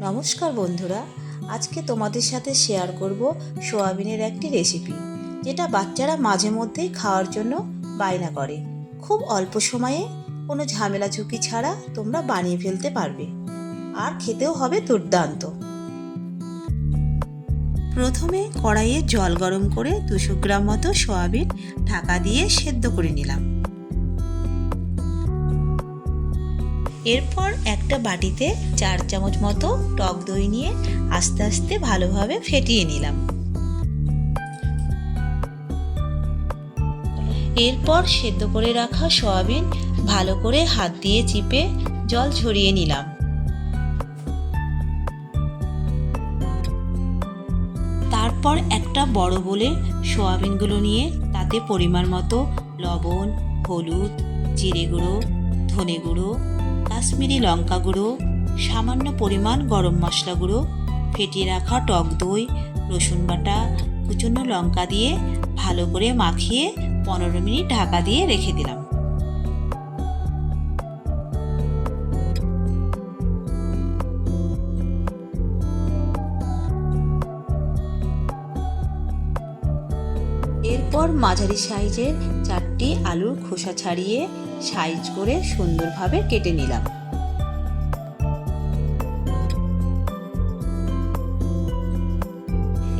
নমস্কার বন্ধুরা, আজকে তোমাদের সাথে শেয়ার করব সোয়াবিনের একটি রেসিপি, যেটা বাচ্চারা মাঝে মধ্যেই খাওয়ার জন্য বায়না করে। খুব অল্প সময়ে কোনো ঝামেলা ঝুঁকি ছাড়া তোমরা বানিয়ে ফেলতে পারবে, আর খেতেও হবে দুর্দান্ত। প্রথমে কড়াইয়ে জল গরম করে 200 গ্রাম মতো সোয়াবিন ঢাকা দিয়ে সেদ্ধ করে নিলাম। এরপর একটা বাটিতে 4 চামচ মতো টক দই নিয়ে আস্তে আস্তে ভালোভাবে ফেটিয়ে নিলাম। এরপর সেদ্ধ করে রাখা সয়াবিন ভালো করে হাত দিয়ে চিপে জল ঝরিয়ে নিলাম। তারপর একটা বড় বলে সয়াবিনগুলো নিয়ে তাতে পরিমাণ মতো লবণ, হলুদ, জিরে গুঁড়ো, ধনে গুঁড়ো, কাশ্মীরি লঙ্কা গুঁড়ো, সামান্য পরিমাণ গরম মশলা গুঁড়ো, ফেটিয়ে রাখা টক দই, রসুন বাটা, কুচনো লঙ্কা দিয়ে ভালো করে মাখিয়ে 15 মিনিট ঢাকা দিয়ে রেখে দিলাম। এরপর মাঝারি সাইজের 4টি আলুর খোসা ছাড়িয়ে সাইজ করে সুন্দরভাবে কেটে নিলাম।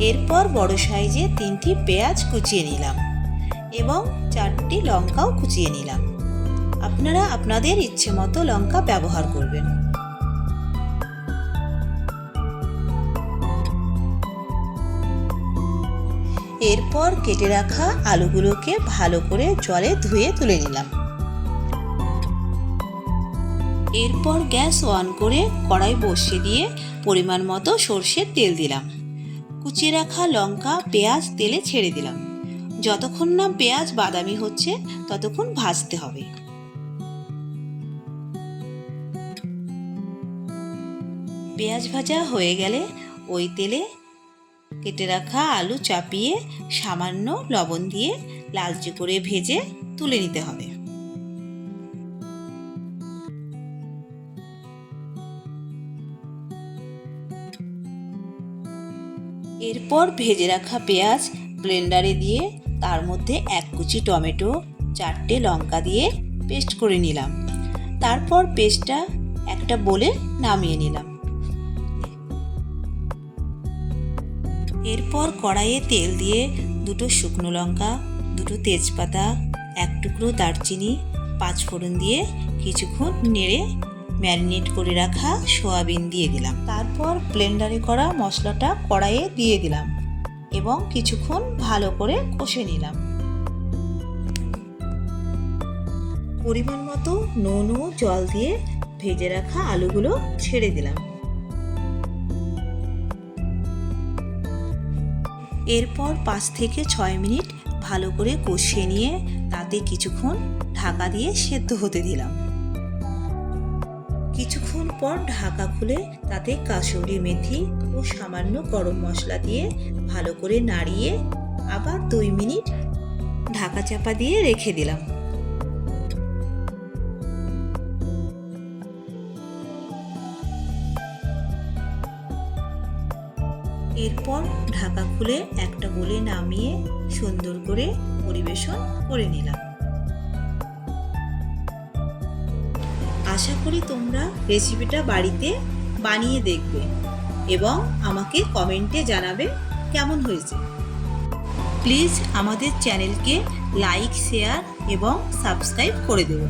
এরপর বড় সাইজে 3টি পেঁয়াজ কুচিয়ে নিলাম এবং 4টি লঙ্কাও কুচিয়ে নিলাম। আপনারা আপনাদের ইচ্ছে মতো লঙ্কা ব্যবহার করবেন। এরপর কেটে রাখা আলুগুলোকে ভালো করে জলে ধুয়ে তুলে নিলাম। এরপর গ্যাস অন করে কড়াই বসিয়ে দিয়ে পরিমাণ মতো সরষের তেল দিলাম। কুচিয়ে রাখা লঙ্কা, পেঁয়াজ তেলে ছেড়ে দিলাম। যতক্ষণ না পেঁয়াজ বাদামি হচ্ছে ততক্ষণ ভাজতে হবে। পেঁয়াজ ভাজা হয়ে গেলে ওই তেলে কেটে রাখা আলু চাপিয়ে সামান্য লবণ দিয়ে লালচে করে ভেজে তুলে নিতে হবে। এরপর ভেজে রাখা পেঁয়াজ ব্লেন্ডারে দিয়ে তার মধ্যে 1 কুচি টমেটো, 4টে লঙ্কা দিয়ে পেস্ট করে নিলাম। তারপর পেস্টটা একটা বোলে নামিয়ে নিলাম। এরপর কড়াইয়ে তেল দিয়ে 2টো শুকনো লঙ্কা, 2টো তেজপাতা, 1 টুকরো দারচিনি, 5 ফোড়ন দিয়ে কিছুক্ষণ নেড়ে ম্যারিনেট করে রাখা সয়াবিন দিয়ে দিলাম। তারপর ব্লেন্ডারে করা মশলাটা কড়াইয়ে দিয়ে দিলাম এবং কিছুক্ষণ ভালো করে কষে নিলাম। পরিমাণ মতো নুন ও জল দিয়ে ভেজে রাখা আলুগুলো ছেড়ে দিলাম। এরপর 5 থেকে 6 মিনিট ভালো করে কষিয়ে নিয়ে তাতে কিছুক্ষণ ঢাকা দিয়ে সেদ্ধ হতে দিলাম। কিছুক্ষণ পর ঢাকা খুলে তাতে কাসুরি মেথি ও সামান্য গরম মশলা দিয়ে ভালো করে নাড়িয়ে আবার 2 মিনিট ঢাকা চাপা দিয়ে রেখে দিলাম। এরপর ঢাকা খুলে একটা বোলে নামিয়ে সুন্দর করে পরিবেশন করে নিলাম। আশা করি তোমরা রেসিপিটা বাড়িতে বানিয়ে দেখবে এবং আমাকে কমেন্টে জানাবে কেমন হয়েছে। প্লিজ আমাদের চ্যানেলকে লাইক, শেয়ার এবং সাবস্ক্রাইব করে দেবে।